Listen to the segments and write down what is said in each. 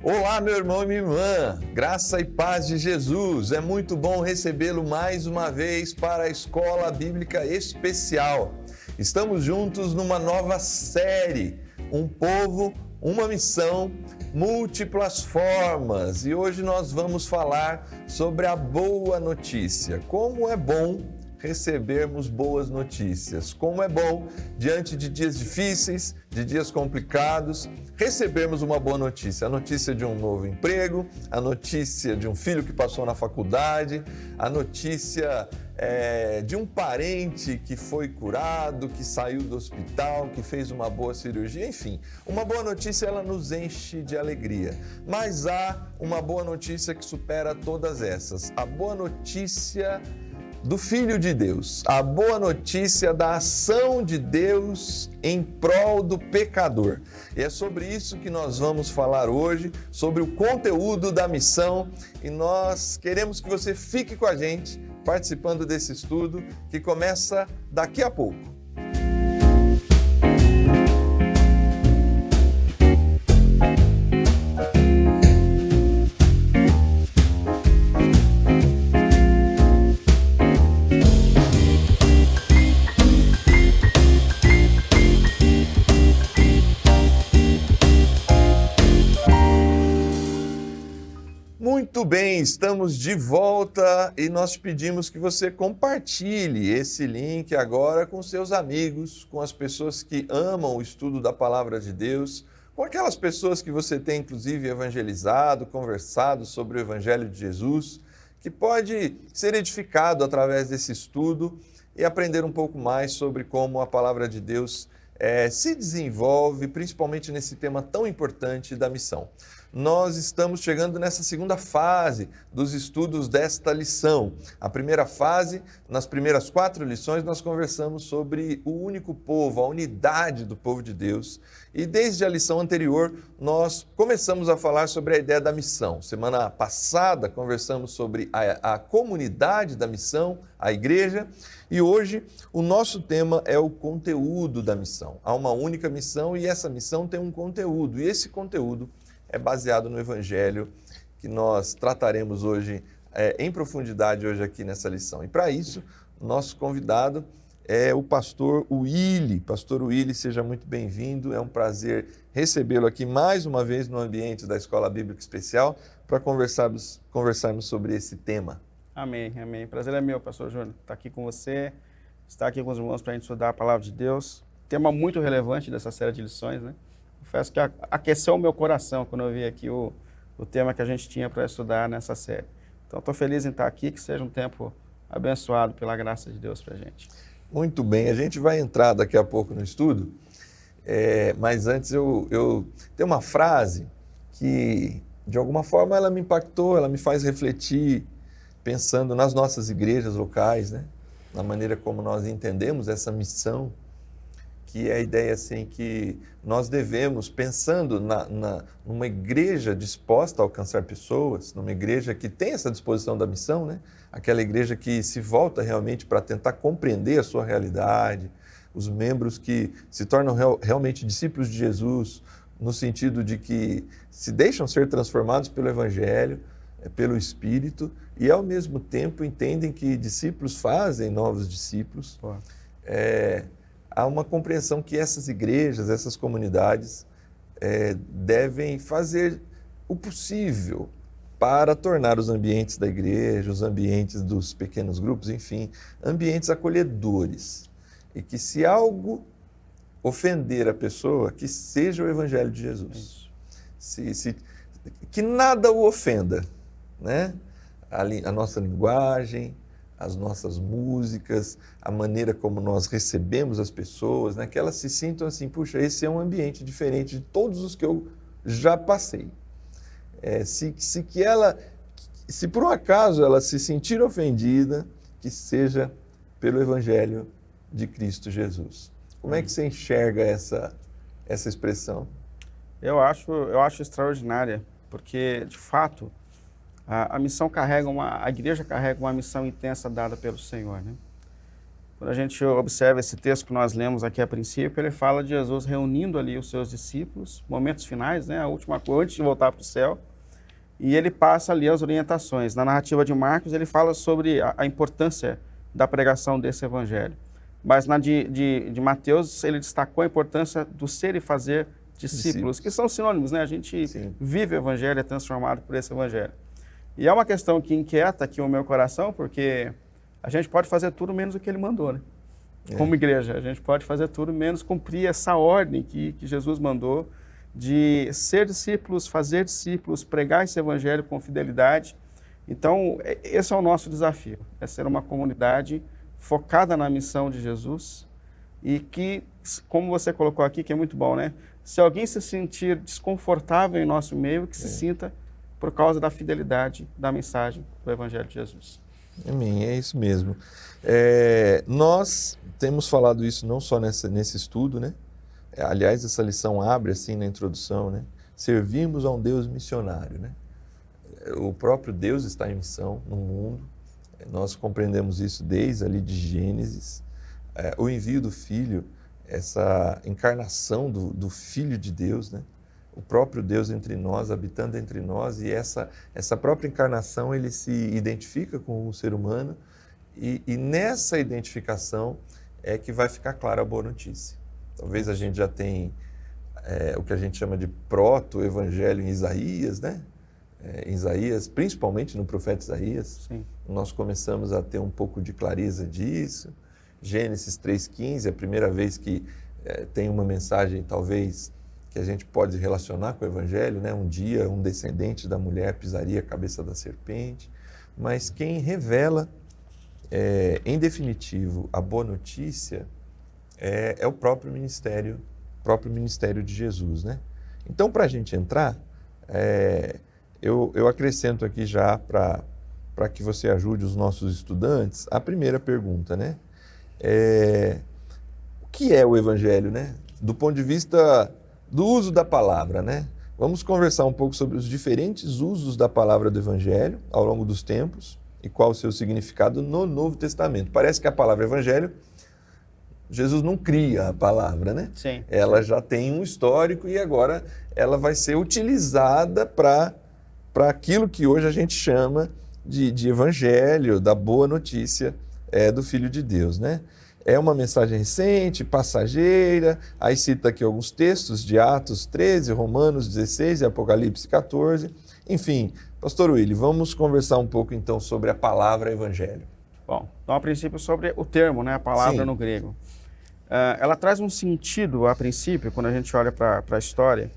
Olá, meu irmão e minha irmã, graça e paz de Jesus. É muito bom recebê-lo mais uma vez para a Escola Bíblica Especial. Estamos juntos numa nova série, Um Povo, Uma Missão, Múltiplas Formas. E hoje nós vamos falar sobre a boa notícia. Como é bom recebermos boas notícias. Como é bom, diante de dias difíceis, de dias complicados, recebermos uma boa notícia. A notícia de um novo emprego, a notícia de um filho que passou na faculdade, a notícia de um parente que foi curado, que saiu do hospital, que fez uma boa cirurgia, enfim. Uma boa notícia, ela nos enche de alegria. Mas há uma boa notícia que supera todas essas. A boa notícia do Filho de Deus, a boa notícia da ação de Deus em prol do pecador. E é sobre isso que nós vamos falar hoje, sobre o conteúdo da missão, e nós queremos que você fique com a gente, participando desse estudo, que começa daqui a pouco. Muito bem, estamos de volta e nós pedimos que você compartilhe esse link agora com seus amigos, com as pessoas que amam o estudo da Palavra de Deus, com aquelas pessoas que você tem inclusive evangelizado, conversado sobre o Evangelho de Jesus, que pode ser edificado através desse estudo e aprender um pouco mais sobre como a Palavra de Deus se desenvolve, principalmente nesse tema tão importante da missão. Nós estamos chegando nessa segunda fase dos estudos desta lição. A primeira fase, nas primeiras 4 lições, nós conversamos sobre o único povo, a unidade do povo de Deus. E desde a lição anterior, nós começamos a falar sobre a ideia da missão. Semana passada, conversamos sobre a comunidade da missão, a igreja. E hoje, o nosso tema é o conteúdo da missão. Há uma única missão e essa missão tem um conteúdo. E esse conteúdo é baseado no Evangelho que nós trataremos hoje em profundidade hoje aqui nessa lição. E para isso, nosso convidado é o pastor Willy. Pastor Willy, seja muito bem-vindo. É um prazer recebê-lo aqui mais uma vez no ambiente da Escola Bíblica Especial para conversarmos sobre esse tema. Amém, amém. Prazer é meu, pastor Júnior, estar aqui com você, estar aqui com os irmãos para a gente estudar a Palavra de Deus. Tema muito relevante dessa série de lições, né? Confesso que aqueceu o meu coração quando eu vi aqui o tema que a gente tinha para estudar nessa série. Então, estou feliz em estar aqui, que seja um tempo abençoado pela graça de Deus para a gente. Muito bem, a gente vai entrar daqui a pouco no estudo, mas antes eu tenho uma frase que, de alguma forma, ela me impactou, ela me faz refletir, pensando nas nossas igrejas locais, né? Na maneira como nós entendemos essa missão, que é a ideia assim que nós devemos, pensando numa igreja disposta a alcançar pessoas, numa igreja que tem essa disposição da missão, né? Aquela igreja que se volta realmente para tentar compreender a sua realidade, os membros que se tornam realmente discípulos de Jesus, no sentido de que se deixam ser transformados pelo Evangelho, pelo Espírito, e ao mesmo tempo entendem que discípulos fazem novos discípulos. Há uma compreensão que essas igrejas, essas comunidades devem fazer o possível para tornar os ambientes da igreja, os ambientes dos pequenos grupos, enfim, ambientes acolhedores. E que se algo ofender a pessoa, que seja o Evangelho de Jesus. Que nada o ofenda, né? A nossa linguagem, as nossas músicas, a maneira como nós recebemos as pessoas, né? Que elas se sintam assim, puxa, esse é um ambiente diferente de todos os que eu já passei. Se por um acaso ela se sentir ofendida, que seja pelo Evangelho de Cristo Jesus. Como é que você enxerga essa expressão? Eu acho extraordinária, porque, de fato, a igreja carrega uma missão intensa dada pelo Senhor, né? Quando a gente observa esse texto que nós lemos aqui a princípio, ele fala de Jesus reunindo ali os seus discípulos, momentos finais, né, a última coisa, antes de voltar para o céu, e ele passa ali as orientações. Na narrativa de Marcos, ele fala sobre a importância da pregação desse evangelho. Mas na de Mateus, ele destacou a importância do ser e fazer discípulos, que são sinônimos, né? A gente vive o evangelho, é transformado por esse evangelho. E é uma questão que inquieta aqui o meu coração, porque a gente pode fazer tudo menos o que ele mandou, né? Como igreja, a gente pode fazer tudo menos cumprir essa ordem que Jesus mandou de ser discípulos, fazer discípulos, pregar esse evangelho com fidelidade. Então, esse é o nosso desafio, é ser uma comunidade focada na missão de Jesus e que, como você colocou aqui, que é muito bom, né? Se alguém se sentir desconfortável em nosso meio, que se sinta por causa da fidelidade da mensagem do evangelho de Jesus. Amém, é isso mesmo. Nós temos falado isso não só nesse estudo, né? Aliás, essa lição abre assim na introdução, né? Servimos a um Deus missionário, né? O próprio Deus está em missão no mundo. Nós compreendemos isso desde ali de Gênesis. O envio do Filho, essa encarnação do Filho de Deus, né? O próprio Deus entre nós, habitando entre nós, e essa própria encarnação, ele se identifica com o ser humano, e nessa identificação é que vai ficar clara a boa notícia. Talvez a gente já tenha o que a gente chama de proto-evangelho em Isaías, né? Em Isaías, principalmente no profeta Isaías. Sim. Nós começamos a ter um pouco de clareza disso. Gênesis 3,15, é a primeira vez que tem uma mensagem, talvez, que a gente pode relacionar com o evangelho, né? Um dia um descendente da mulher pisaria a cabeça da serpente. Mas quem revela, em definitivo, a boa notícia é o próprio ministério de Jesus, né? Então, para a gente entrar, eu acrescento aqui já para que você ajude os nossos estudantes, a primeira pergunta, né? O que é o evangelho, né? Do ponto de vista do uso da palavra, né? Vamos conversar um pouco sobre os diferentes usos da palavra do evangelho ao longo dos tempos e qual o seu significado no Novo Testamento. Parece que a palavra evangelho, Jesus não cria a palavra, né? Sim. Ela já tem um histórico e agora ela vai ser utilizada para aquilo que hoje a gente chama de evangelho, da boa notícia do Filho de Deus, né? É uma mensagem recente, passageira, aí cita aqui alguns textos de Atos 13, Romanos 16 e Apocalipse 14. Enfim, Pastor Willy, vamos conversar um pouco então sobre a palavra evangelho. Bom, então a princípio sobre o termo, né, a palavra no grego. Ela traz um sentido, a princípio, quando a gente olha para a história,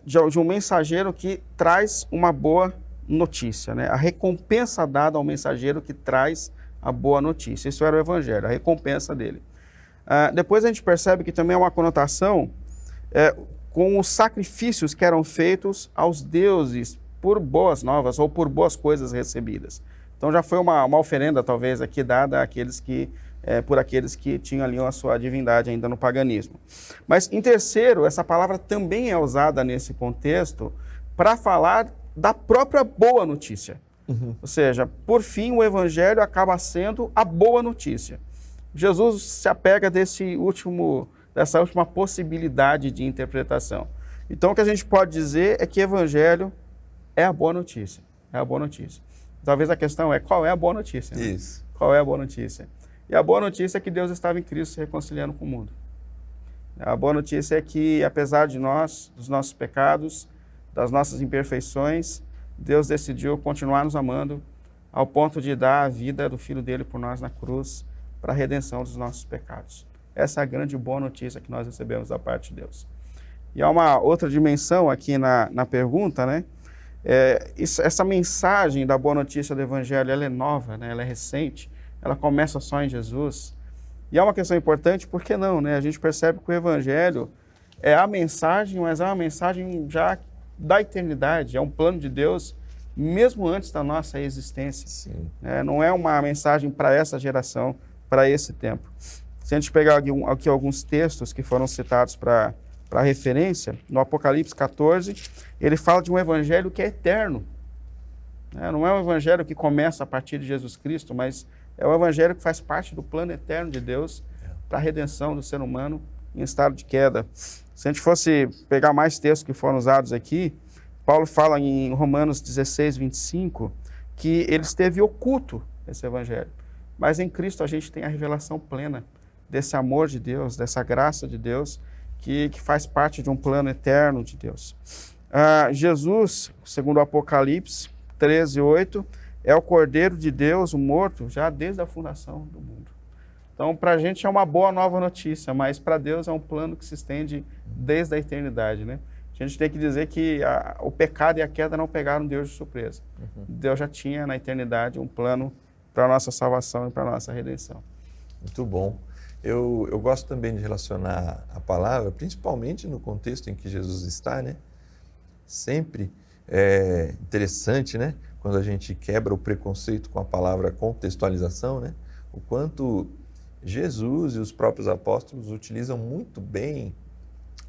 de um mensageiro que traz uma boa notícia, né? A recompensa dada ao mensageiro que traz a boa notícia. Isso era o evangelho, a recompensa dele. Depois a gente percebe que também é uma conotação com os sacrifícios que eram feitos aos deuses por boas novas ou por boas coisas recebidas. Então já foi uma oferenda talvez aqui dada por aqueles que tinham ali a sua divindade ainda no paganismo. Mas em terceiro, essa palavra também é usada nesse contexto para falar da própria boa notícia. Ou seja, por fim, o evangelho acaba sendo a boa notícia. Jesus se apega dessa última possibilidade de interpretação. Então, o que a gente pode dizer é que evangelho é a boa notícia. É a boa notícia. Talvez a questão é, qual é a boa notícia? Né? Isso. Qual é a boa notícia? E a boa notícia é que Deus estava em Cristo se reconciliando com o mundo. A boa notícia é que, apesar de dos nossos pecados, das nossas imperfeições, Deus decidiu continuar nos amando ao ponto de dar a vida do Filho dele por nós na cruz para a redenção dos nossos pecados. Essa é a grande boa notícia que nós recebemos da parte de Deus. E há uma outra dimensão aqui na pergunta, né? Essa mensagem da boa notícia do Evangelho, ela é nova, né? Ela é recente, ela começa só em Jesus. E é uma questão importante, por que não, né? A gente percebe que o Evangelho é a mensagem, mas é uma mensagem já da eternidade, é um plano de Deus, mesmo antes da nossa existência. Sim. Não é uma mensagem para essa geração, para esse tempo. Se a gente pegar aqui alguns textos que foram citados para referência, no Apocalipse 14, ele fala de um evangelho que é eterno. Não é um evangelho que começa a partir de Jesus Cristo, mas É o evangelho que faz parte do plano eterno de Deus para a redenção do ser humano em estado de queda. Se a gente fosse pegar mais textos que foram usados aqui, Paulo fala em Romanos 16, 25, que ele esteve oculto, esse evangelho. Mas em Cristo a gente tem a revelação plena desse amor de Deus, dessa graça de Deus, que faz parte de um plano eterno de Deus. Jesus, segundo o Apocalipse 13, 8, é o Cordeiro de Deus, o morto, já desde a fundação do mundo. Então, para a gente é uma boa nova notícia, mas para Deus é um plano que se estende desde a eternidade, né? A gente tem que dizer que o pecado e a queda não pegaram Deus de surpresa. Deus já tinha na eternidade um plano para a nossa salvação e para a nossa redenção. Muito bom. Eu gosto também de relacionar a palavra, principalmente no contexto em que Jesus está, né? Sempre é interessante, né? Quando a gente quebra o preconceito com a palavra contextualização, né? O quanto Jesus e os próprios apóstolos utilizam muito bem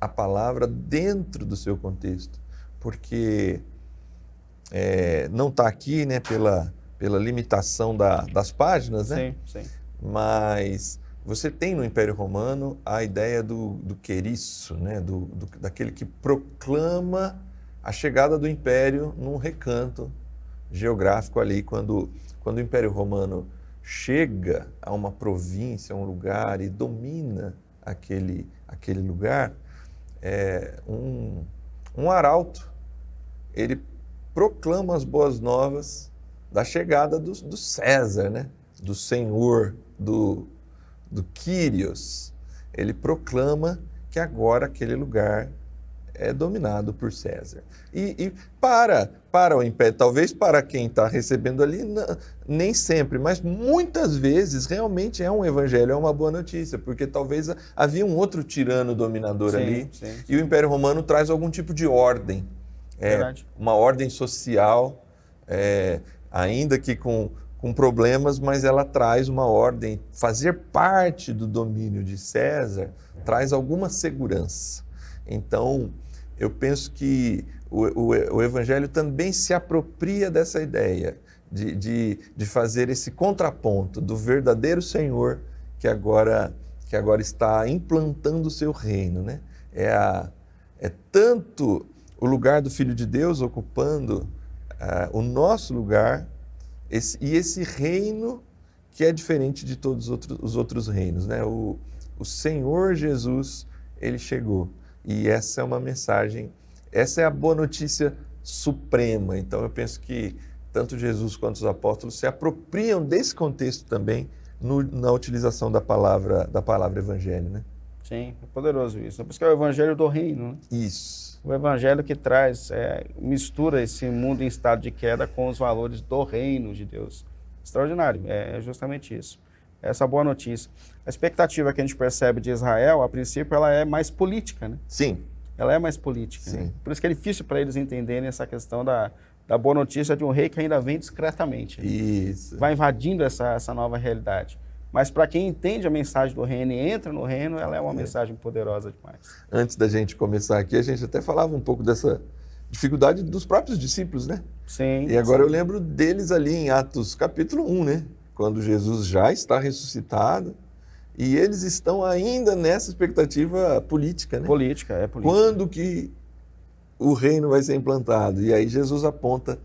a palavra dentro do seu contexto, porque não está aqui, né, pela limitação das páginas, né? Sim, sim. Mas você tem no Império Romano a ideia do queriço, né, daquele que proclama a chegada do Império num recanto geográfico ali, quando o Império Romano chega a uma província, a um lugar e domina aquele lugar, um arauto, ele proclama as boas novas da chegada do César, né? Do Senhor, do Kyrios. Ele proclama que agora aquele lugar é dominado por César. E para o Império, talvez para quem está recebendo ali, nem sempre, mas muitas vezes realmente é um evangelho, é uma boa notícia, porque talvez havia um outro tirano dominador ali, e o Império Romano traz algum tipo de ordem, uma ordem social, ainda que com problemas, mas ela traz uma ordem. Fazer parte do domínio de César traz alguma segurança. Então, eu penso que o Evangelho também se apropria dessa ideia de fazer esse contraponto do verdadeiro Senhor que agora está implantando o seu reino, né? É tanto o lugar do Filho de Deus ocupando o nosso lugar, esse reino que é diferente de todos os outros reinos, né? O Senhor Jesus, ele chegou. E essa é uma mensagem, essa é a boa notícia suprema. Então eu penso que tanto Jesus quanto os apóstolos se apropriam desse contexto também na utilização da palavra evangelho, né? Sim, é poderoso isso. Por isso que é o evangelho do reino, né? Isso. O evangelho que traz, mistura esse mundo em estado de queda com os valores do reino de Deus. Extraordinário, é justamente isso. Essa boa notícia. A expectativa que a gente percebe de Israel, a princípio, ela é mais política, né? Sim. Ela é mais política. Sim. Né? Por isso que é difícil para eles entenderem essa questão da boa notícia de um rei que ainda vem discretamente. Né? Isso. Vai invadindo essa nova realidade. Mas para quem entende a mensagem do reino e entra no reino, ela é uma mensagem poderosa demais. Antes da gente começar aqui, a gente até falava um pouco dessa dificuldade dos próprios discípulos, né? Sim. E agora eu lembro deles ali em Atos capítulo 1, né? Quando Jesus já está ressuscitado e eles estão ainda nessa expectativa política, né? Política. Quando que o reino vai ser implantado? E aí Jesus aponta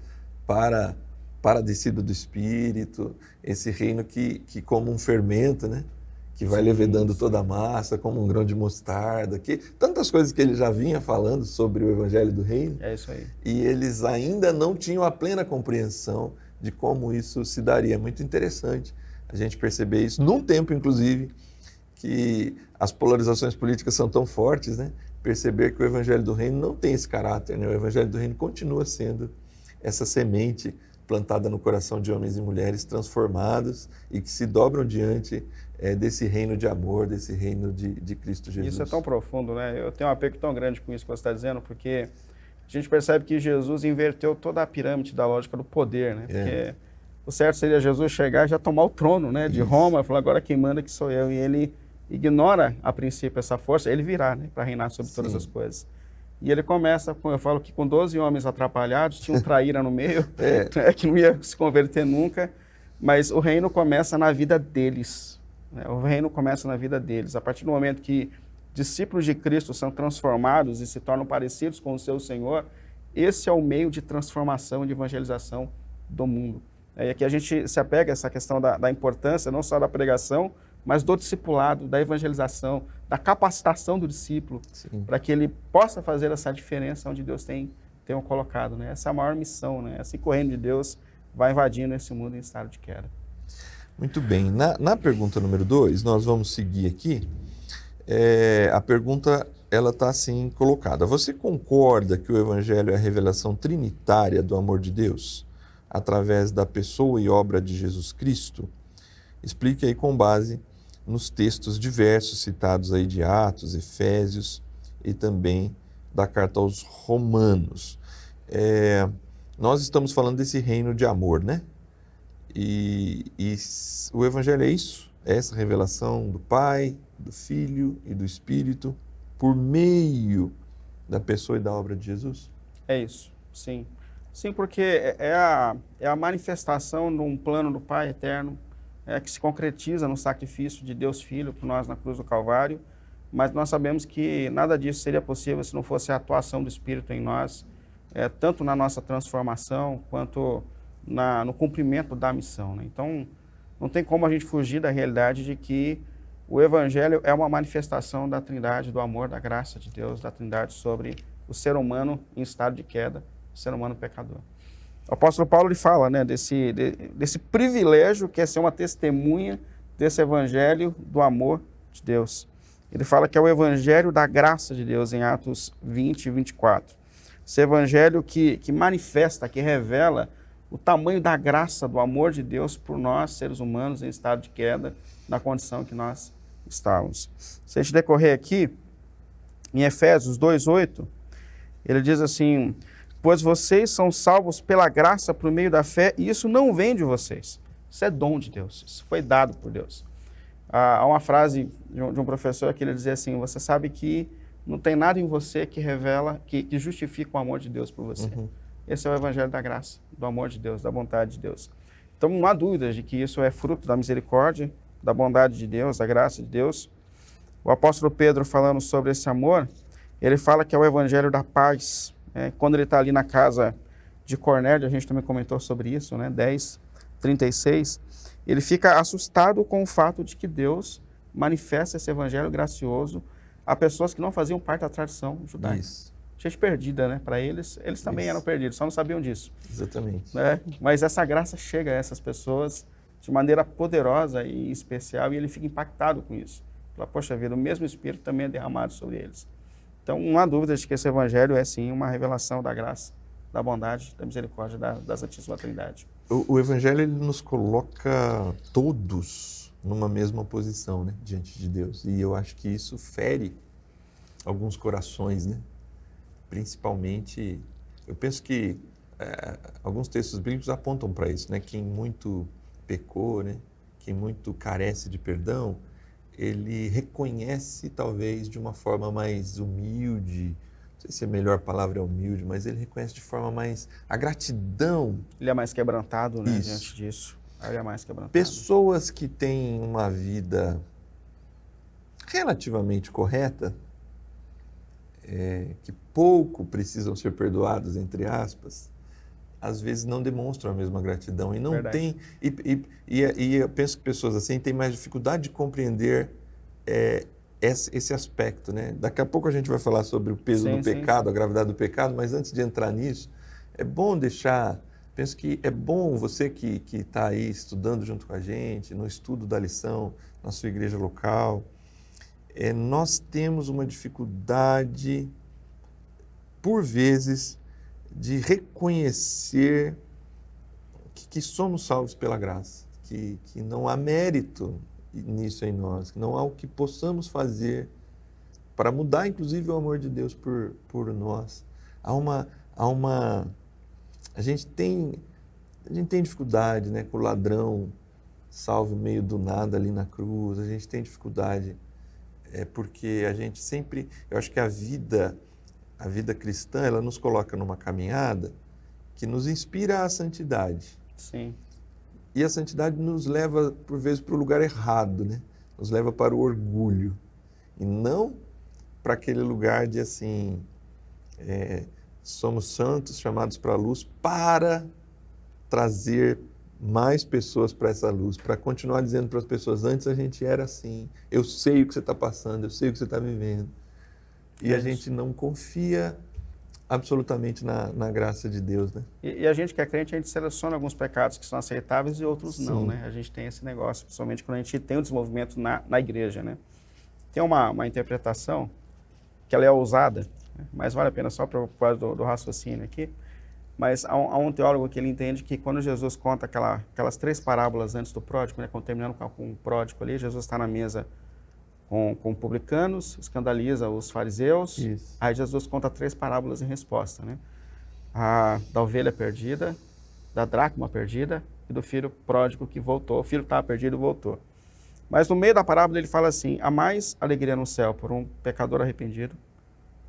para a descida do Espírito, esse reino que como um fermento, né? Que vai levedando toda a massa, como um grão de mostarda, tantas coisas que ele já vinha falando sobre o Evangelho do Reino. É isso aí. E eles ainda não tinham a plena compreensão de como isso se daria. É muito interessante a gente perceber isso, num tempo, inclusive, que as polarizações políticas são tão fortes, né? Perceber que o Evangelho do Reino não tem esse caráter, né? O Evangelho do Reino continua sendo essa semente plantada no coração de homens e mulheres transformados e que se dobram diante desse reino de amor, desse reino de Cristo Jesus. Isso é tão profundo, né? Eu tenho um apego tão grande com isso que você está dizendo, porque a gente percebe que Jesus inverteu toda a pirâmide da lógica do poder, né? Porque o certo seria Jesus chegar e já tomar o trono, né, de Roma, e falar, agora quem manda que sou eu. E ele ignora, a princípio, essa força, ele virá, né, para reinar sobre todas as coisas. E ele começa, eu falo que com 12 homens atrapalhados, tinha um traíra no meio, que não ia se converter nunca, Mas o reino começa na vida deles, né? O reino começa na vida deles. A partir do momento que discípulos de Cristo são transformados e se tornam parecidos com o seu Senhor, esse é o meio de transformação e de evangelização do mundo. E aqui a gente se apega a essa questão da importância, não só da pregação, mas do discipulado, da evangelização, da capacitação do discípulo, para que ele possa fazer essa diferença onde Deus tem o colocado, né? Essa é a maior missão, né? Assim que o reino de Deus vai invadindo esse mundo em estado de queda. Muito bem. Na pergunta número 2, nós vamos seguir aqui. A pergunta ela está assim colocada. Você concorda que o Evangelho é a revelação trinitária do amor de Deus através da pessoa e obra de Jesus Cristo? Explique aí com base nos textos diversos citados aí de Atos, Efésios e também da carta aos Romanos. Nós estamos falando desse reino de amor, né? E o Evangelho é isso, é essa revelação do Pai, do Filho e do Espírito por meio da pessoa e da obra de Jesus? É isso, sim. Sim, porque é a manifestação de um plano do Pai eterno, que se concretiza no sacrifício de Deus Filho por nós na cruz do Calvário, mas nós sabemos que nada disso seria possível se não fosse a atuação do Espírito em nós, tanto na nossa transformação quanto no cumprimento da missão, né? Então, não tem como a gente fugir da realidade de que o Evangelho é uma manifestação da Trindade, do amor, da graça de Deus, da Trindade sobre o ser humano em estado de queda, o ser humano pecador. O apóstolo Paulo ele fala, né, desse privilégio que é ser uma testemunha desse Evangelho do amor de Deus. Ele fala que é o Evangelho da graça de Deus em Atos 20 e 24. Esse Evangelho que manifesta, que revela o tamanho da graça, do amor de Deus por nós, seres humanos em estado de queda, na condição que nós estávamos. Se a gente decorrer aqui, em Efésios 2:8, ele diz assim: pois vocês são salvos pela graça por meio da fé, e isso não vem de vocês. Isso é dom de Deus, isso foi dado por Deus. Há uma frase de um professor que ele dizia assim: você sabe que não tem nada em você que revela, que justifica o amor de Deus por você. Uhum. Esse é o Evangelho da graça, do amor de Deus, da vontade de Deus. Então não há dúvida de que isso é fruto da misericórdia, da bondade de Deus, da graça de Deus. O apóstolo Pedro, falando sobre esse amor, ele fala que é o Evangelho da paz. Quando ele está ali na casa de Cornélio, a gente também comentou sobre isso, né? 10:36, ele fica assustado com o fato de que Deus manifesta esse Evangelho gracioso a pessoas que não faziam parte da tradição judaica. Isso. Gente perdida, né? Para eles também eram perdidos, só não sabiam disso. Exatamente. Né? Mas essa graça chega a essas pessoas de maneira poderosa e especial, e ele fica impactado com isso. Fala, poxa vida, o mesmo Espírito também é derramado sobre eles. Então, não há dúvida de que esse Evangelho é, sim, uma revelação da graça, da bondade, da misericórdia, da Santíssima Trindade. O Evangelho ele nos coloca todos numa mesma posição, né, diante de Deus. E eu acho que isso fere alguns corações, né? Principalmente, eu penso que alguns textos bíblicos apontam para isso, né? Quem muito pecou, né? Quem muito carece de perdão, ele reconhece talvez de uma forma mais humilde, não sei se a melhor palavra é humilde, mas ele reconhece de forma mais, a gratidão. Ele é mais quebrantado, né, diante disso. Ele é mais quebrantado. Pessoas que têm uma vida relativamente correta, que pouco precisam ser perdoados, entre aspas, às vezes não demonstram a mesma gratidão e não Verdade. tem, e eu penso que pessoas assim têm mais dificuldade de compreender esse aspecto, né? Daqui a pouco a gente vai falar sobre o peso do pecado, a gravidade do pecado, mas antes de entrar nisso, é bom penso que é bom você que está aí estudando junto com a gente, no estudo da lição, na sua igreja local, nós temos uma dificuldade, por vezes, de reconhecer que somos salvos pela graça, que não há mérito nisso em nós, que não há o que possamos fazer para mudar, inclusive, o amor de Deus por nós. A gente tem dificuldade, né, com o ladrão salvo meio do nada ali na cruz, a gente tem dificuldade, porque a gente sempre, eu acho que a vida cristã, ela nos coloca numa caminhada que nos inspira à santidade. Sim. E a santidade nos leva, por vezes, para o lugar errado, né? Nos leva para o orgulho. E não para aquele lugar de, assim, somos santos, chamados para a luz, para trazer mais pessoas para essa luz, para continuar dizendo para as pessoas, antes a gente era assim, eu sei o que você está passando, eu sei o que você está vivendo. E a gente não confia absolutamente na graça de Deus, né? E a gente que é crente, a gente seleciona alguns pecados que são aceitáveis e outros não, né? A gente tem esse negócio, principalmente quando a gente tem um desenvolvimento na igreja, né? Tem uma interpretação que ela é ousada, né? Mas vale a pena só para o do raciocínio aqui. Mas há um teólogo que ele entende que quando Jesus conta aquelas 3 parábolas antes do pródigo, né? Terminando com o pródigo ali, Jesus está na mesa com publicanos, escandaliza os fariseus. Isso. Aí Jesus conta 3 parábolas em resposta, né? Da ovelha perdida, da dracma perdida e do filho pródigo que voltou. O filho estava perdido e voltou. Mas no meio da parábola ele fala assim, há mais alegria no céu por um pecador arrependido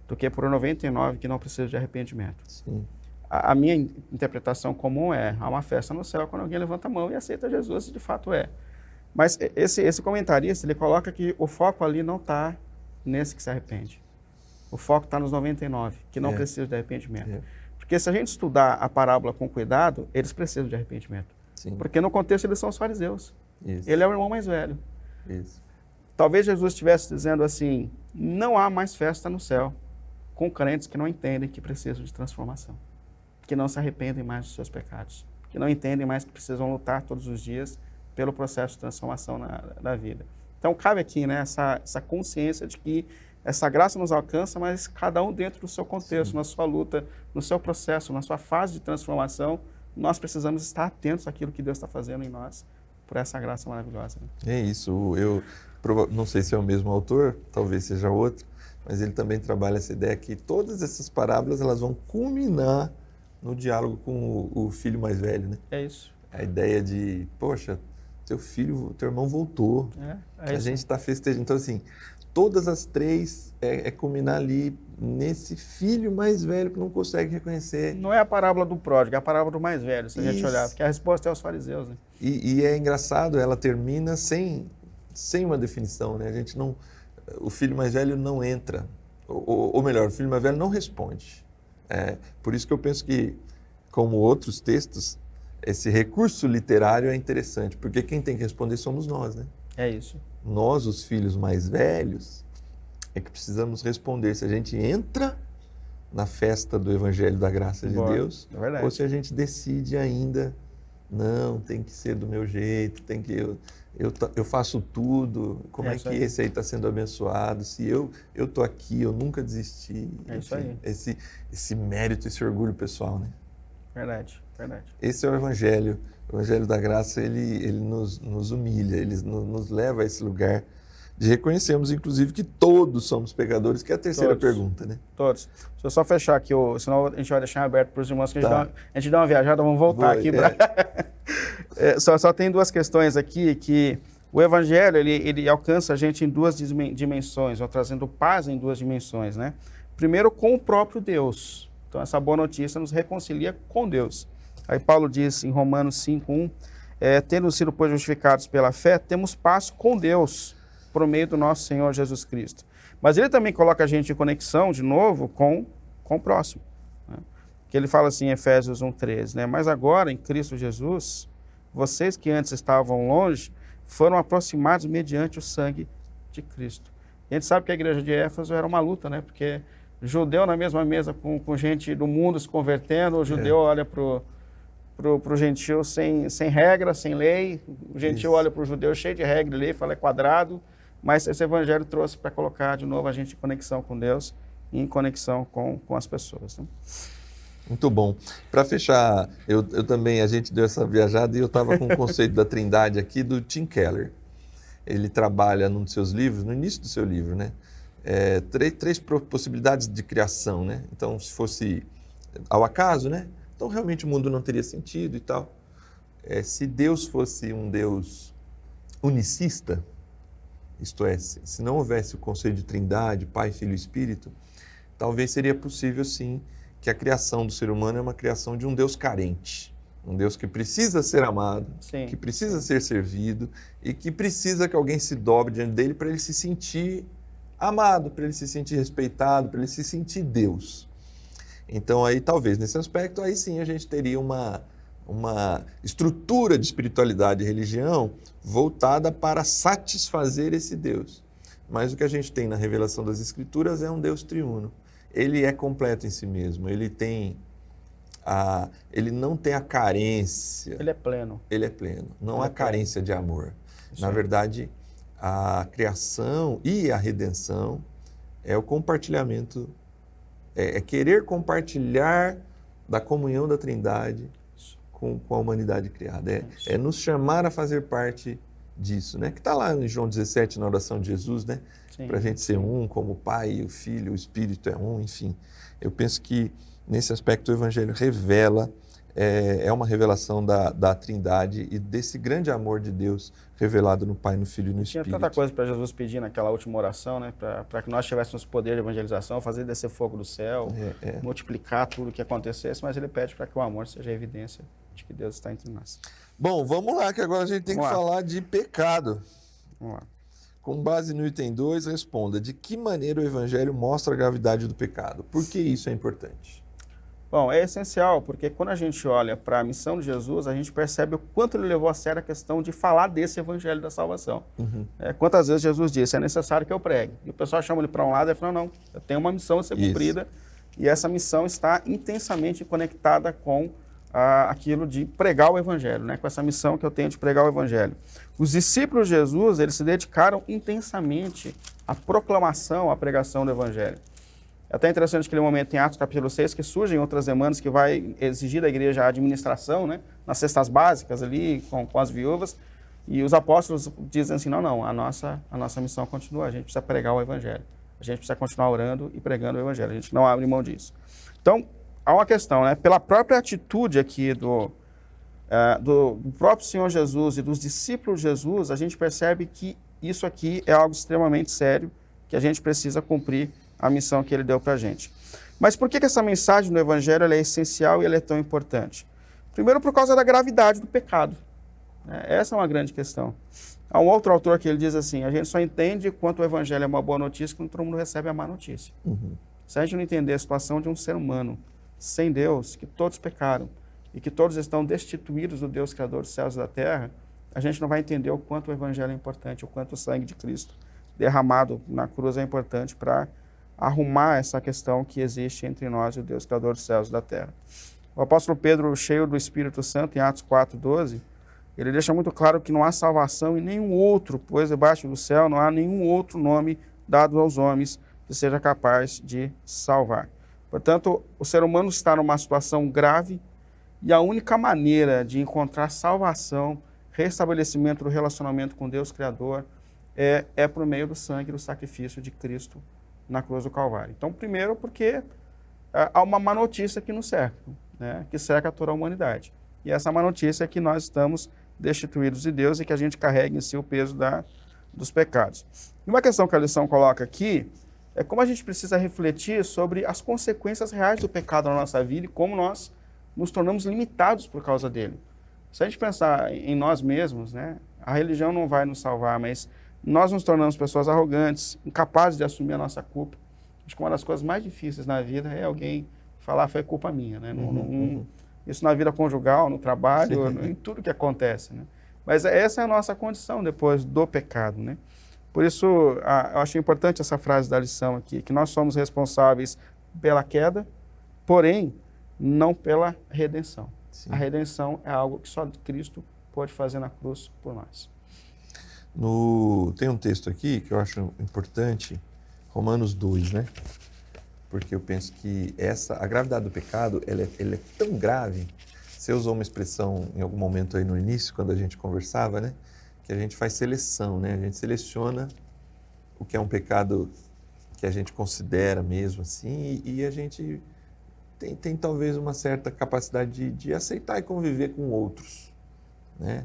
do que por 99 que não precisa de arrependimento. Sim. A minha interpretação comum há uma festa no céu quando alguém levanta a mão e aceita Jesus, e de fato é. Mas esse comentarista, ele coloca que o foco ali não está nesse que se arrepende. O foco está nos 99, que não precisam de arrependimento. Porque se a gente estudar a parábola com cuidado, eles precisam de arrependimento. Sim. Porque no contexto eles são os fariseus. Isso. Ele é o irmão mais velho. Isso. Talvez Jesus estivesse dizendo assim, não há mais festa no céu com crentes que não entendem que precisam de transformação, que não se arrependem mais dos seus pecados, que não entendem mais que precisam lutar todos os dias pelo processo de transformação na vida. Então, cabe aqui, né, essa consciência de que essa graça nos alcança, mas cada um dentro do seu contexto, na sua luta, no seu processo, na sua fase de transformação, nós precisamos estar atentos àquilo que Deus está fazendo em nós, por essa graça maravilhosa. Né? É isso. Eu não sei se é o mesmo autor, talvez seja outro, mas ele também trabalha essa ideia que todas essas parábolas elas vão culminar no diálogo com o filho mais velho, né? É isso. A ideia de, poxa, teu irmão voltou, a gente está festejando. Então, assim, todas as 3 culminar ali nesse filho mais velho que não consegue reconhecer. Não é a parábola do pródigo, é a parábola do mais velho, se a gente olhar, porque a resposta é aos fariseus. Né? E é engraçado, ela termina sem uma definição, né? O filho mais velho não entra, ou melhor, o filho mais velho não responde. Por isso que eu penso que, como outros textos, esse recurso literário é interessante, porque quem tem que responder somos nós, né? É isso. Nós, os filhos mais velhos, é que precisamos responder se a gente entra na festa do Evangelho da Graça de Deus, ou se a gente decide ainda, não, tem que ser do meu jeito, eu faço tudo, como é que esse aí está sendo abençoado, se eu estou aqui, eu nunca desisti. Isso aí. Esse mérito, esse orgulho pessoal, né? Verdade. Esse é o Evangelho da Graça, ele nos humilha, ele nos leva a esse lugar de reconhecermos, inclusive, que todos somos pecadores, que é a terceira pergunta, né? Todos. Deixa eu só fechar aqui, senão a gente vai deixar aberto para os irmãos, que a gente dá uma viajada, vamos voltar aqui. Só tem 2 questões aqui, que o Evangelho, ele alcança a gente em 2 dimensões, ou trazendo paz em 2 dimensões, né? Primeiro, com o próprio Deus. Então, essa boa notícia nos reconcilia com Deus. Aí Paulo diz em Romanos 5:1, tendo sido, pois, justificados pela fé, temos paz com Deus, por meio do nosso Senhor Jesus Cristo. Mas ele também coloca a gente em conexão, de novo, com o próximo. Né? Que ele fala assim em Efésios 1:13, né? Mas agora, em Cristo Jesus, vocês que antes estavam longe, foram aproximados mediante o sangue de Cristo. E a gente sabe que a igreja de Éfeso era uma luta, né? Porque judeu na mesma mesa com gente do mundo se convertendo, o judeu olha para o gentil sem regra, sem lei, o gentil olha para o judeu cheio de regra e lei, fala é quadrado, mas esse evangelho trouxe para colocar de novo a gente em conexão com Deus e em conexão com as pessoas. Né? Muito bom. Para fechar, eu também, a gente deu essa viajada e eu estava com o conceito da trindade aqui do Tim Keller. Ele trabalha num dos seus livros, no início do seu livro, né? 3 possibilidades de criação, né? Então, se fosse ao acaso, né? Então, realmente o mundo não teria sentido e tal. Se Deus fosse um Deus unicista, isto é, se não houvesse o conceito de trindade, Pai, Filho e Espírito, talvez seria possível, sim, que a criação do ser humano é uma criação de um Deus carente, Um Deus que precisa ser amado, Sim. que precisa ser servido e que precisa que alguém se dobre diante dele para ele se sentir amado, para ele se sentir respeitado, para ele se sentir Deus. Então aí talvez nesse aspecto aí sim a gente teria uma estrutura de espiritualidade e religião voltada para satisfazer esse Deus. Mas o que a gente tem na revelação das Escrituras é um Deus triuno. Ele é completo em si mesmo, ele não tem a carência. Ele é pleno. Ele é pleno, não há pleno. Carência de amor. Isso Na aí. verdade, a criação e a redenção é o compartilhamento, é querer compartilhar da comunhão da Trindade com a humanidade criada. É nos chamar a fazer parte disso, né? Que está lá em João 17, na oração de Jesus, né? Para a gente ser um, como o Pai, o Filho, o Espírito é um, enfim. Eu penso que nesse aspecto o Evangelho revela, é uma revelação da Trindade e desse grande amor de Deus revelado no Pai, no Filho e no Espírito. Tinha tanta coisa para Jesus pedir naquela última oração, né? Para que nós tivéssemos poder de evangelização, fazer descer fogo do céu, multiplicar tudo o que acontecesse, mas ele pede para que o amor seja a evidência de que Deus está entre nós. Bom, vamos lá, que agora a gente tem que falar de pecado. Vamos lá. Com base no item 2, responda: de que maneira o Evangelho mostra a gravidade do pecado? Por que isso é importante? Bom, é essencial, porque quando a gente olha para a missão de Jesus, a gente percebe o quanto ele levou a sério a questão de falar desse Evangelho da salvação. Quantas vezes Jesus disse, é necessário que eu pregue. E o pessoal chama ele para um lado e ele fala, não, eu tenho uma missão a ser cumprida, e essa missão está intensamente conectada com aquilo de pregar o Evangelho, né? Com essa missão que eu tenho de pregar o Evangelho. Os discípulos de Jesus, eles se dedicaram intensamente à proclamação, à pregação do Evangelho. É até interessante aquele momento em Atos capítulo 6, que surgem outras demandas que vai exigir da igreja a administração, né? Nas cestas básicas ali, com as viúvas, e os apóstolos dizem assim, não, a nossa missão continua, a gente precisa pregar o Evangelho, a gente precisa continuar orando e pregando o Evangelho, a gente não abre mão disso. Então, há uma questão, né? Pela própria atitude aqui do próprio Senhor Jesus e dos discípulos de Jesus, a gente percebe que isso aqui é algo extremamente sério, que a gente precisa cumprir a missão que ele deu para a gente. Mas por que essa mensagem do Evangelho ela é essencial e ela é tão importante? Primeiro, por causa da gravidade do pecado. Essa é uma grande questão. Há um outro autor que ele diz assim, a gente só entende quanto o Evangelho é uma boa notícia quando todo mundo recebe a má notícia. Se a gente não entender a situação de um ser humano sem Deus, que todos pecaram e que todos estão destituídos do Deus Criador dos céus e da terra, a gente não vai entender o quanto o Evangelho é importante, o quanto o sangue de Cristo derramado na cruz é importante para arrumar essa questão que existe entre nós e o Deus Criador dos céus e da terra. O apóstolo Pedro, cheio do Espírito Santo, em Atos 4:12, ele deixa muito claro que não há salvação em nenhum outro, pois debaixo do céu não há nenhum outro nome dado aos homens que seja capaz de salvar. Portanto, o ser humano está numa situação grave e a única maneira de encontrar salvação, restabelecimento do relacionamento com Deus Criador, é por meio do sangue, do sacrifício de Cristo na cruz do Calvário. Então, primeiro, porque há uma má notícia que nos cerca, né? Que cerca toda a humanidade. E essa má notícia é que nós estamos destituídos de Deus e que a gente carrega em si o peso dos pecados. E uma questão que a lição coloca aqui é como a gente precisa refletir sobre as consequências reais do pecado na nossa vida e como nós nos tornamos limitados por causa dele. Se a gente pensar em nós mesmos, né, a religião não vai nos salvar, mas nós nos tornamos pessoas arrogantes, incapazes de assumir a nossa culpa. Acho que uma das coisas mais difíceis na vida é alguém falar foi culpa minha, né? Isso na vida conjugal, no trabalho, em tudo que acontece, né? Mas essa é a nossa condição depois do pecado, né? Por isso, eu acho importante essa frase da lição aqui, que nós somos responsáveis pela queda, porém, não pela redenção. Sim. A redenção é algo que só Cristo pode fazer na cruz por nós. Tem um texto aqui que eu acho importante, Romanos 2, né? Porque eu penso que a gravidade do pecado, ela é tão grave. Você usou uma expressão em algum momento aí no início, quando a gente conversava, né? Que a gente faz seleção, né? A gente seleciona o que é um pecado que a gente considera mesmo assim, e a gente tem talvez uma certa capacidade de aceitar e conviver com outros, né?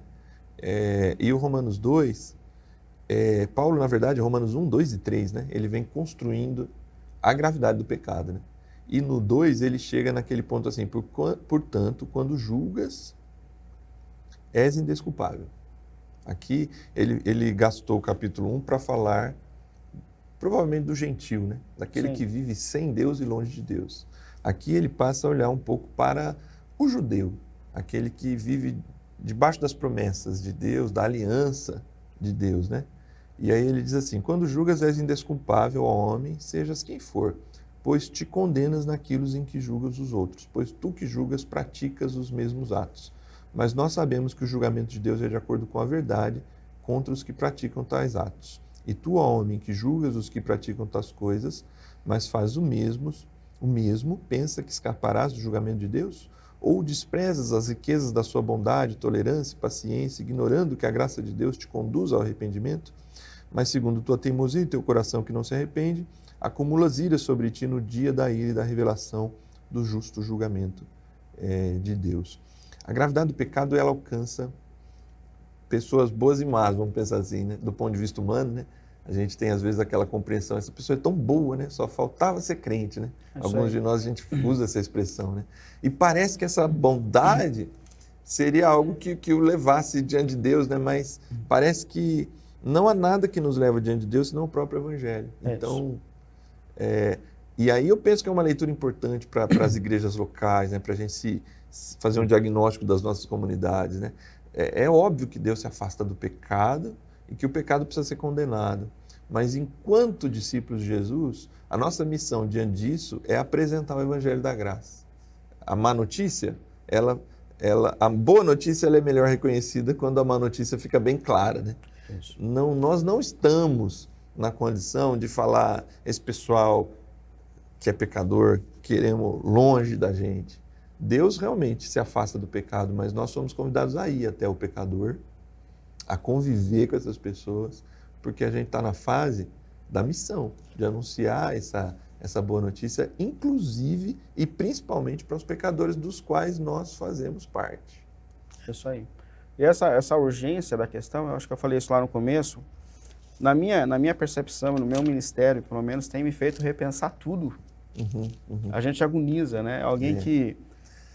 E o Romanos 2, Paulo, na verdade, Romanos 1, 2 e 3, né? Ele vem construindo a gravidade do pecado, né? E no 2 ele chega naquele ponto assim, portanto, quando julgas, és indesculpável. Aqui ele gastou o capítulo 1 para falar provavelmente do gentil, né? Daquele Sim. que vive sem Deus e longe de Deus. Aqui ele passa a olhar um pouco para o judeu, aquele que vive debaixo das promessas de Deus, da aliança de Deus, né? E aí ele diz assim: quando julgas és indesculpável, ó homem, sejas quem for, pois te condenas naquilo em que julgas os outros, pois tu que julgas praticas os mesmos atos. Mas nós sabemos que o julgamento de Deus é de acordo com a verdade contra os que praticam tais atos. E tu, ó homem, que julgas os que praticam tais coisas, mas faz o mesmo, pensa que escaparás do julgamento de Deus? Ou desprezas as riquezas da sua bondade, tolerância e paciência, ignorando que a graça de Deus te conduz ao arrependimento? Mas segundo tua teimosia e teu coração que não se arrepende, acumulas ira sobre ti no dia da ira e da revelação do justo julgamento de Deus. A gravidade do pecado, ela alcança pessoas boas e más, vamos pensar assim, né? Do ponto de vista humano, né? A gente tem às vezes aquela compreensão, essa pessoa é tão boa, né? Só faltava ser crente, né? Alguns de nós a gente usa essa expressão, né? E parece que essa bondade seria algo que o levasse diante de Deus, né? Mas parece que não há nada que nos leva diante de Deus senão o próprio Evangelho. Então, e aí eu penso que é uma leitura importante para as igrejas locais, né? Para a gente fazer um diagnóstico das nossas comunidades, né? É óbvio que Deus se afasta do pecado e que o pecado precisa ser condenado. Mas enquanto discípulos de Jesus, a nossa missão diante disso é apresentar o Evangelho da graça. A má notícia, a boa notícia ela é melhor reconhecida quando a má notícia fica bem clara, né? Não, nós não estamos na condição de falar esse pessoal que é pecador, queremos longe da gente. Deus realmente se afasta do pecado, mas nós somos convidados a ir até o pecador, a conviver com essas pessoas, porque a gente está na fase da missão, de anunciar essa boa notícia, inclusive e principalmente para os pecadores dos quais nós fazemos parte. Isso aí. E essa urgência da questão, eu acho que eu falei isso lá no começo, na minha percepção, no meu ministério, pelo menos, tem me feito repensar tudo. A gente agoniza, né? Alguém que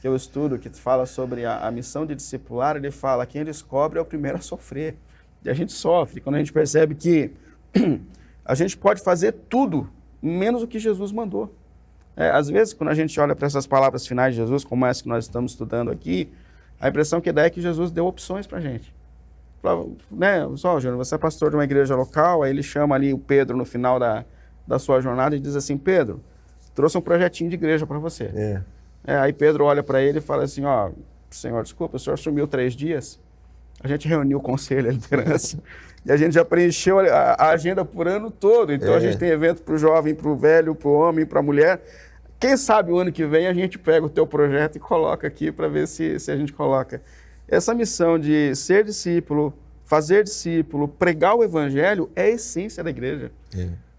eu estudo, que fala sobre a missão de discipular, ele fala que quem descobre é o primeiro a sofrer. E a gente sofre quando a gente percebe que a gente pode fazer tudo, menos o que Jesus mandou. Às vezes, quando a gente olha para essas palavras finais de Jesus, como essa que nós estamos estudando aqui, a impressão que dá é que Jesus deu opções para a gente. Né, só, Júnior, você é pastor de uma igreja local, aí ele chama ali o Pedro no final da sua jornada e diz assim: Pedro, trouxe um projetinho de igreja para você. Aí Pedro olha para ele e fala assim: ó, Senhor, desculpa, o senhor sumiu 3 dias, a gente reuniu o conselho, a liderança, e a gente já preencheu a agenda por ano todo, então a gente tem evento para o jovem, para o velho, para o homem, para a mulher. Quem sabe o ano que vem a gente pega o teu projeto e coloca aqui para ver se a gente coloca. Essa missão de ser discípulo, fazer discípulo, pregar o evangelho é a essência da igreja.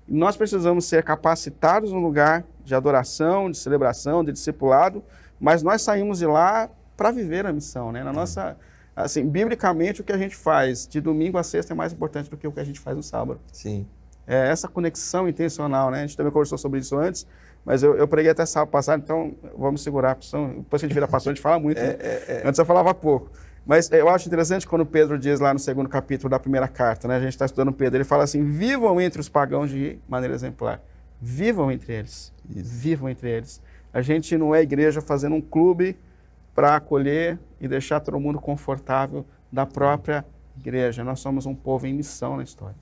Nós precisamos ser capacitados no lugar de adoração, de celebração, de discipulado, mas nós saímos de lá para viver a missão, né? Na nossa, assim, biblicamente, o que a gente faz de domingo a sexta é mais importante do que o que a gente faz no sábado. Sim. Essa conexão intencional, né? A gente também conversou sobre isso antes, mas eu preguei até sábado passado, então vamos segurar a opção. Depois que a gente vira pastor, a gente fala muito. Antes eu falava pouco. Mas eu acho interessante quando Pedro diz lá no 2º capítulo da primeira carta, né? A gente está estudando Pedro, ele fala assim: vivam entre os pagãos de maneira exemplar. Vivam entre eles. Vivam entre eles. A gente não é igreja fazendo um clube para acolher e deixar todo mundo confortável da própria igreja. Nós somos um povo em missão na história.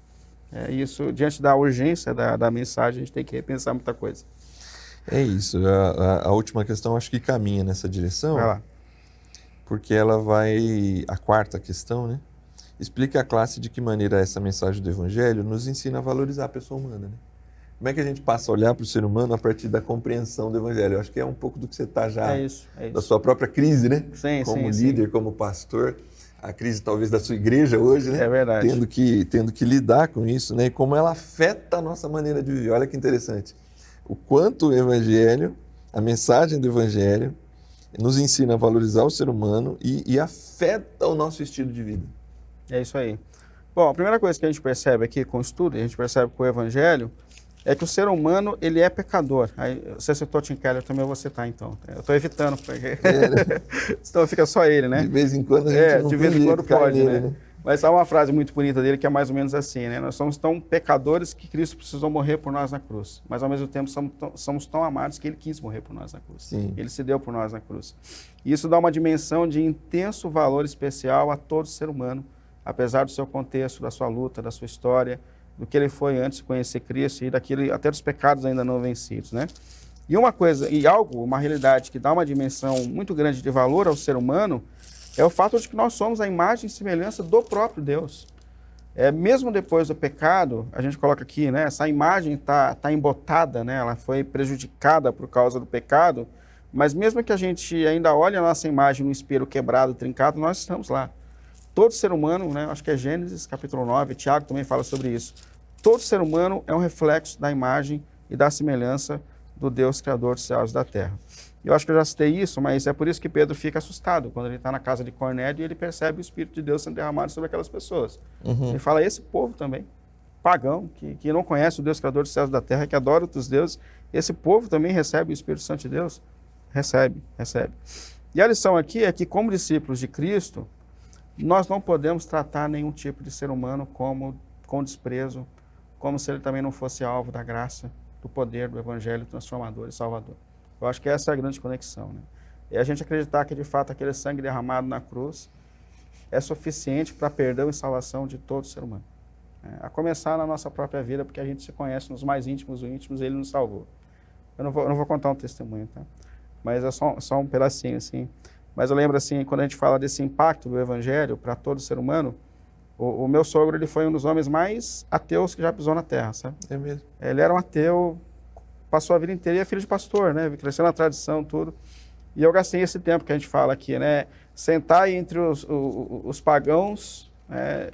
Isso, diante da urgência da mensagem, a gente tem que repensar muita coisa. É isso. A última questão acho que caminha nessa direção. Vai lá. Porque ela vai... A quarta questão, né? Explica a classe de que maneira essa mensagem do Evangelho nos ensina a valorizar a pessoa humana, né? Como é que a gente passa a olhar para o ser humano a partir da compreensão do Evangelho? Eu acho que é um pouco do que você está já... É isso. Da sua própria crise, né? Sim, como líder, como pastor. A crise talvez da sua igreja hoje, né? É verdade. Tendo que lidar com isso, né? E como ela afeta a nossa maneira de viver. Olha que interessante. O quanto o Evangelho, a mensagem do Evangelho, nos ensina a valorizar o ser humano e afeta o nosso estilo de vida. É isso aí. Bom, a primeira coisa que a gente percebe aqui com o estudo, a gente percebe com o Evangelho, é que o ser humano, ele é pecador. Aí, você citou Tim Keller, também eu vou citar, então. Eu estou evitando, porque senão fica só ele, né? De vez em quando a gente não de vez em quando pode, nele, né? Mas há uma frase muito bonita dele que é mais ou menos assim, né? Nós somos tão pecadores que Cristo precisou morrer por nós na cruz. Mas, ao mesmo tempo, somos tão amados que Ele quis morrer por nós na cruz. Sim. Ele se deu por nós na cruz. E isso dá uma dimensão de intenso valor especial a todo ser humano, apesar do seu contexto, da sua luta, da sua história, do que ele foi antes de conhecer Cristo e daquele, até dos pecados ainda não vencidos, né? E uma realidade que dá uma dimensão muito grande de valor ao ser humano é o fato de que nós somos a imagem e semelhança do próprio Deus. Mesmo depois do pecado, a gente coloca aqui, né? Essa imagem está embotada, né? Ela foi prejudicada por causa do pecado, mas mesmo que a gente ainda olhe a nossa imagem no espelho quebrado, trincado, nós estamos lá. Todo ser humano, né, acho que é Gênesis capítulo 9, Tiago também fala sobre isso. Todo ser humano é um reflexo da imagem e da semelhança do Deus Criador dos céus e da terra. Eu acho que eu já citei isso, mas é por isso que Pedro fica assustado quando ele está na casa de Cornélio e ele percebe o Espírito de Deus sendo derramado sobre aquelas pessoas. Ele fala, esse povo também, pagão, que não conhece o Deus Criador dos céus e da terra, que adora outros deuses, esse povo também recebe o Espírito Santo de Deus? Recebe. E a lição aqui é que, como discípulos de Cristo, nós não podemos tratar nenhum tipo de ser humano com desprezo, como se ele também não fosse alvo da graça, do poder do Evangelho transformador e salvador. Eu acho que essa é a grande conexão, né? E a gente acreditar que, de fato, aquele sangue derramado na cruz é suficiente para perdão e salvação de todo ser humano. A começar na nossa própria vida, porque a gente se conhece nos mais íntimos do íntimos, ele nos salvou. Eu não vou contar um testemunho, tá? Mas é só um pedacinho, assim. Mas eu lembro, assim, quando a gente fala desse impacto do Evangelho para todo ser humano, o meu sogro, ele foi um dos homens mais ateus que já pisou na Terra, sabe? É mesmo? Ele era um ateu, passou a vida inteira e é filho de pastor, né? Cresceu na tradição, tudo. E eu gastei esse tempo que a gente fala aqui, né? Sentar entre os pagãos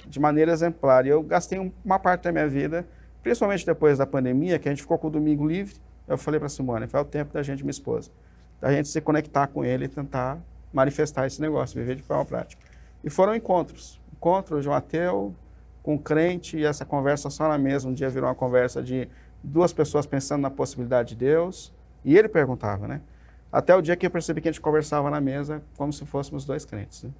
de maneira exemplar. E eu gastei uma parte da minha vida, principalmente depois da pandemia, que a gente ficou com o domingo livre. Eu falei para a Simone, foi o tempo da gente, minha esposa, da gente se conectar com ele e tentar manifestar esse negócio, viver de forma prática. E foram encontros de um ateu com um crente, e essa conversa só na mesa, um dia virou uma conversa de duas pessoas pensando na possibilidade de Deus, e ele perguntava, né? Até o dia que eu percebi que a gente conversava na mesa como se fôssemos dois crentes, né?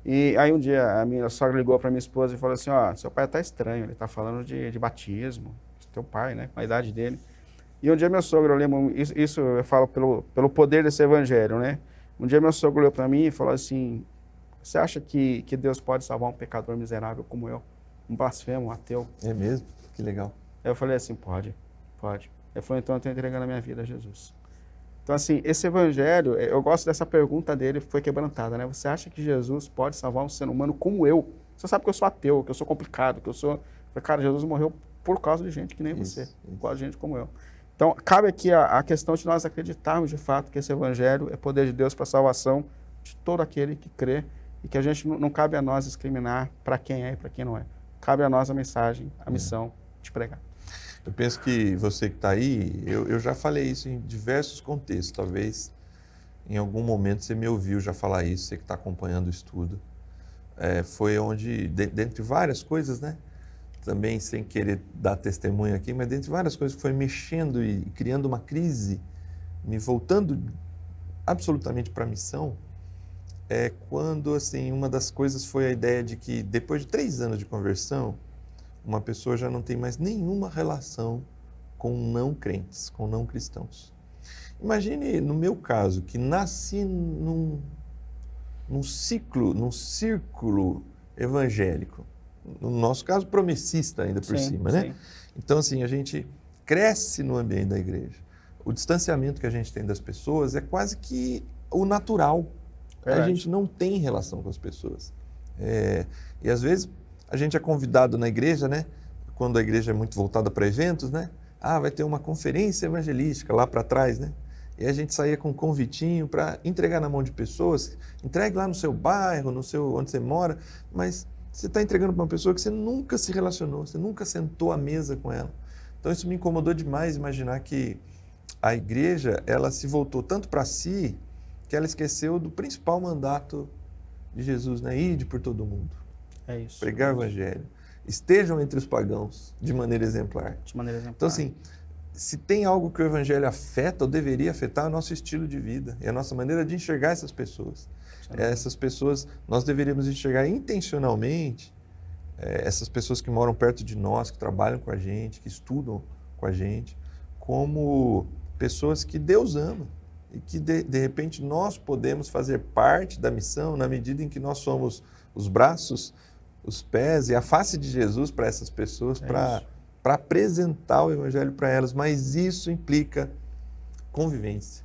E aí um dia a minha sogra ligou para minha esposa e falou assim, ó, seu pai está estranho, ele está falando de batismo, teu pai, né, com a idade dele. E um dia meu sogro, eu lembro, isso eu falo pelo poder desse evangelho, né? Um dia meu sogro olhou para mim e falou assim, você acha que Deus pode salvar um pecador miserável como eu? Um blasfemo, um ateu? É mesmo? Que legal. Aí eu falei assim, pode. Ele falou, então eu estou entregando a minha vida a Jesus. Então, assim, esse evangelho, eu gosto dessa pergunta dele, foi quebrantada, né? Você acha que Jesus pode salvar um ser humano como eu? Você sabe que eu sou ateu, que eu sou complicado, que eu sou... Cara, Jesus morreu por causa de gente que nem você, por causa de gente como eu. Então, cabe aqui a questão de nós acreditarmos, de fato, que esse evangelho é poder de Deus para a salvação de todo aquele que crê e que a gente não cabe a nós discriminar para quem é e para quem não é. Cabe a nós a mensagem, a missão de pregar. Eu penso que você que está aí, eu já falei isso em diversos contextos, talvez em algum momento você me ouviu já falar isso, você que está acompanhando o estudo. Foi onde, dentre várias coisas, né? Também sem querer dar testemunho aqui, mas dentre várias coisas que foi mexendo e criando uma crise, me voltando absolutamente para a missão, quando, assim, uma das coisas foi a ideia de que depois de 3 anos de conversão, uma pessoa já não tem mais nenhuma relação com não crentes, com não cristãos. Imagine, no meu caso, que nasci num círculo evangélico, no nosso caso promessista ainda por cima, né? Então, assim, a gente cresce no ambiente da igreja. O distanciamento que a gente tem das pessoas é quase que o natural. A gente não tem relação com as pessoas. E às vezes a gente é convidado na igreja, né? Quando a igreja é muito voltada para eventos, né? Vai ter uma conferência evangelística lá para trás, né? E a gente saía com um convitinho para entregar na mão de pessoas. Entregue lá no seu bairro, onde você mora, mas você está entregando para uma pessoa que você nunca se relacionou, você nunca sentou à mesa com ela. Então isso me incomodou demais, imaginar que a igreja, ela se voltou tanto para si, que ela esqueceu do principal mandato de Jesus, né? Ide por todo mundo. É isso. Pregar o evangelho. estejam entre os pagãos de maneira exemplar. De maneira exemplar. Então, assim, se tem algo que o Evangelho afeta ou deveria afetar, é o nosso estilo de vida, é a nossa maneira de enxergar essas pessoas. Essas pessoas, nós deveríamos enxergar intencionalmente essas pessoas que moram perto de nós, que trabalham com a gente, que estudam com a gente, como pessoas que Deus ama e que, de repente, nós podemos fazer parte da missão na medida em que nós somos os braços, os pés e a face de Jesus para essas pessoas, para apresentar o Evangelho para elas, mas isso implica convivência.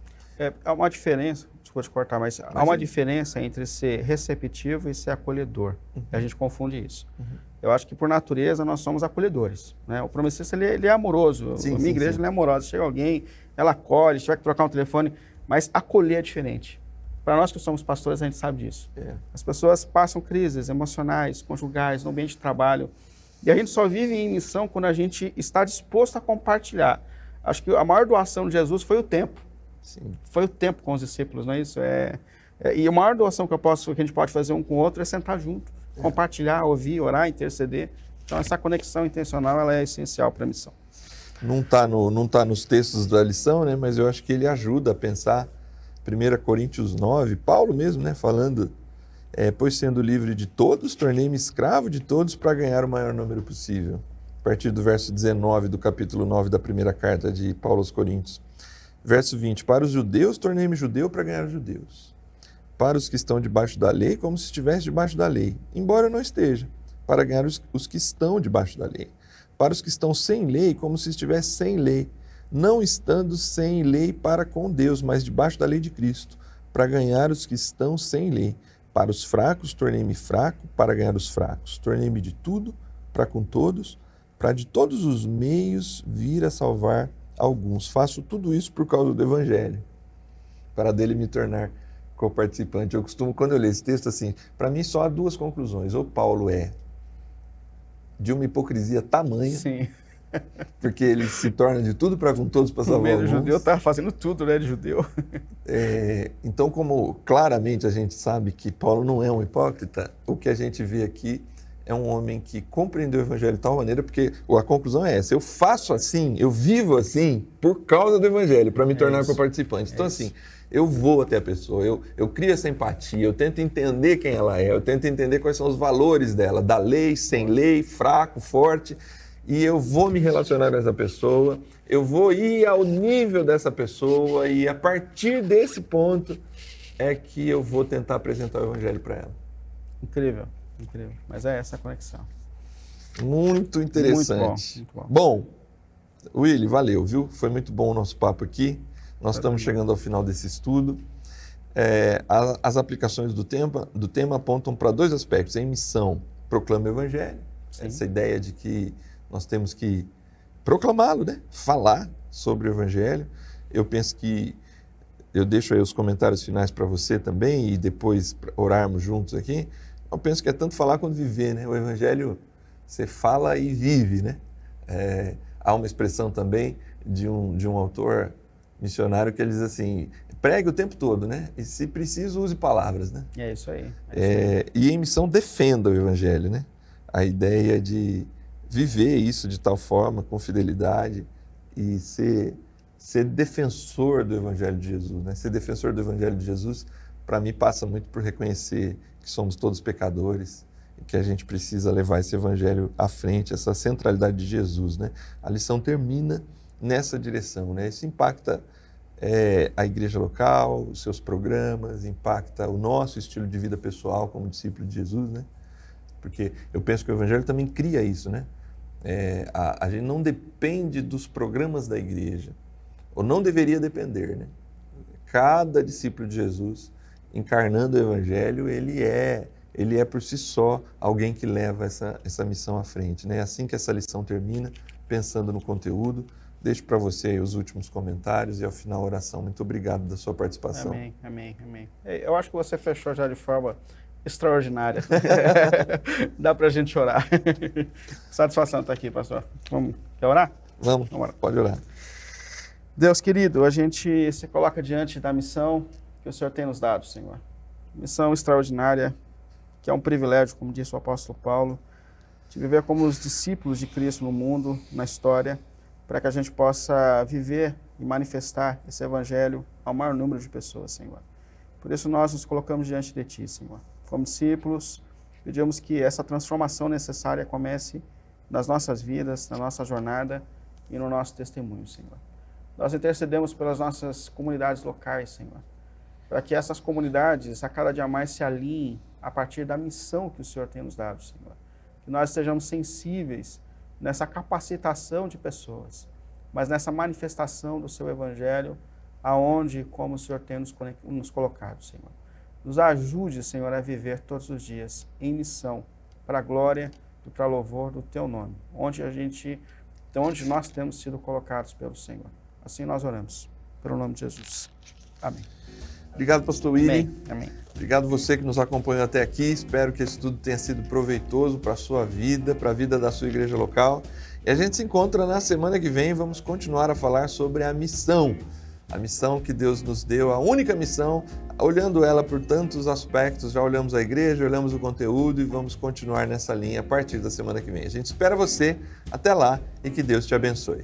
Há uma diferença, desculpa te cortar, mas há uma diferença entre ser receptivo e ser acolhedor. A gente confunde isso. Eu acho que, por natureza, nós somos acolhedores, né? O promessista, ele é amoroso. A minha igreja ela é amorosa. Chega alguém, ela acolhe, se tiver que trocar um telefone, mas acolher é diferente. Para nós que somos pastores, a gente sabe disso. As pessoas passam crises emocionais, conjugais, no ambiente de trabalho, e a gente só vive em missão quando a gente está disposto a compartilhar. Acho que a maior doação de Jesus foi o tempo. Sim. Foi o tempo com os discípulos, não é isso? E a maior doação que a gente pode fazer um com o outro é sentar junto, compartilhar, ouvir, orar, interceder. Então, essa conexão intencional ela é essencial para a missão. Não tá nos textos da lição, né? Mas eu acho que ele ajuda a pensar. 1 Coríntios 9, Paulo mesmo, né? Falando, pois sendo livre de todos, tornei-me escravo de todos para ganhar o maior número possível. A partir do verso 19 do capítulo 9 da primeira carta de Paulo aos Coríntios. Verso 20, para os judeus, tornei-me judeu para ganhar os judeus. Para os que estão debaixo da lei, como se estivesse debaixo da lei, embora eu não esteja, para ganhar os que estão debaixo da lei. Para os que estão sem lei, como se estivesse sem lei, não estando sem lei para com Deus, mas debaixo da lei de Cristo, para ganhar os que estão sem lei. Para os fracos, tornei-me fraco, para ganhar os fracos. Tornei-me de tudo, para com todos, para de todos os meios vir a salvar alguns. Faço tudo isso por causa do Evangelho, para dele me tornar co-participante. Eu costumo, quando eu leio esse texto, assim, para mim só há duas conclusões. Ou Paulo é de uma hipocrisia tamanha, Sim. porque ele se torna de tudo para com todos para salvar alguns. O judeu está fazendo tudo, né, de judeu. Então, como claramente a gente sabe que Paulo não é um hipócrita, o que a gente vê aqui é um homem que compreendeu o Evangelho de tal maneira, porque a conclusão é essa, eu faço assim, eu vivo assim, por causa do Evangelho, para me tornar co-participante. Então, assim, eu vou até a pessoa, eu crio essa empatia, eu tento entender quem ela é, eu tento entender quais são os valores dela, da lei, sem lei, fraco, forte, e eu vou me relacionar com essa pessoa, eu vou ir ao nível dessa pessoa e a partir desse ponto é que eu vou tentar apresentar o Evangelho para ela. Incrível, incrível. Mas é essa a conexão. Muito interessante. Muito bom, muito bom. Bom, Willy, valeu, viu? Foi muito bom o nosso papo aqui. Nós estamos chegando ao final desse estudo. As aplicações do tema apontam para dois aspectos. Em missão, proclama o Evangelho. Sim. Essa ideia de que nós temos que proclamá-lo, né? Falar sobre o Evangelho. Eu penso que eu deixo aí os comentários finais para você também e depois orarmos juntos aqui. Eu penso que é tanto falar quanto viver, né? O Evangelho, você fala e vive, né? Há uma expressão também de um autor missionário que ele diz assim, pregue o tempo todo, né? E se preciso, use palavras, né? É isso aí. E em missão, defenda o Evangelho, né? A ideia de viver isso de tal forma, com fidelidade, e ser defensor do Evangelho de Jesus, né? Ser defensor do Evangelho de Jesus, para mim, passa muito por reconhecer que somos todos pecadores e que a gente precisa levar esse Evangelho à frente, essa centralidade de Jesus, né? A lição termina nessa direção, né? Isso impacta a igreja local, os seus programas, impacta o nosso estilo de vida pessoal como discípulo de Jesus, né? Porque eu penso que o Evangelho também cria isso, né? A gente não depende dos programas da igreja, ou não deveria depender, né? Cada discípulo de Jesus, encarnando o Evangelho, ele é por si só alguém que leva essa missão à frente, né? Assim que essa lição termina, pensando no conteúdo, deixo para você aí os últimos comentários e ao final a oração. Muito obrigado da sua participação. Amém, amém, amém. Eu acho que você fechou já de forma extraordinária. Dá para a gente orar. Satisfação estar aqui, pastor. Quer orar? Vamos orar. Pode orar. Deus querido, a gente se coloca diante da missão que o Senhor tem nos dado, Senhor. Missão extraordinária, que é um privilégio, como disse o apóstolo Paulo, de viver como os discípulos de Cristo no mundo, na história, para que a gente possa viver e manifestar esse evangelho ao maior número de pessoas, Senhor. Por isso nós nos colocamos diante de Ti, Senhor. Como discípulos, pedimos que essa transformação necessária comece nas nossas vidas, na nossa jornada e no nosso testemunho, Senhor. Nós intercedemos pelas nossas comunidades locais, Senhor, para que essas comunidades a cada dia mais se alinhem a partir da missão que o Senhor tem nos dado, Senhor. Que nós estejamos sensíveis nessa capacitação de pessoas, mas nessa manifestação do Seu Evangelho, aonde e como o Senhor tem nos colocado, Senhor. Nos ajude, Senhor, a viver todos os dias em missão, para a glória e para louvor do Teu nome, onde nós temos sido colocados pelo Senhor. Assim nós oramos, pelo nome de Jesus. Amém. Obrigado, pastor Willy. Amém. Obrigado você que nos acompanhou até aqui. Espero que esse estudo tenha sido proveitoso para a sua vida, para a vida da sua igreja local. E a gente se encontra na semana que vem. Vamos continuar a falar sobre a missão que Deus nos deu, a única missão, olhando ela por tantos aspectos. Já olhamos a igreja, olhamos o conteúdo e vamos continuar nessa linha a partir da semana que vem. A gente espera você. Até lá e que Deus te abençoe.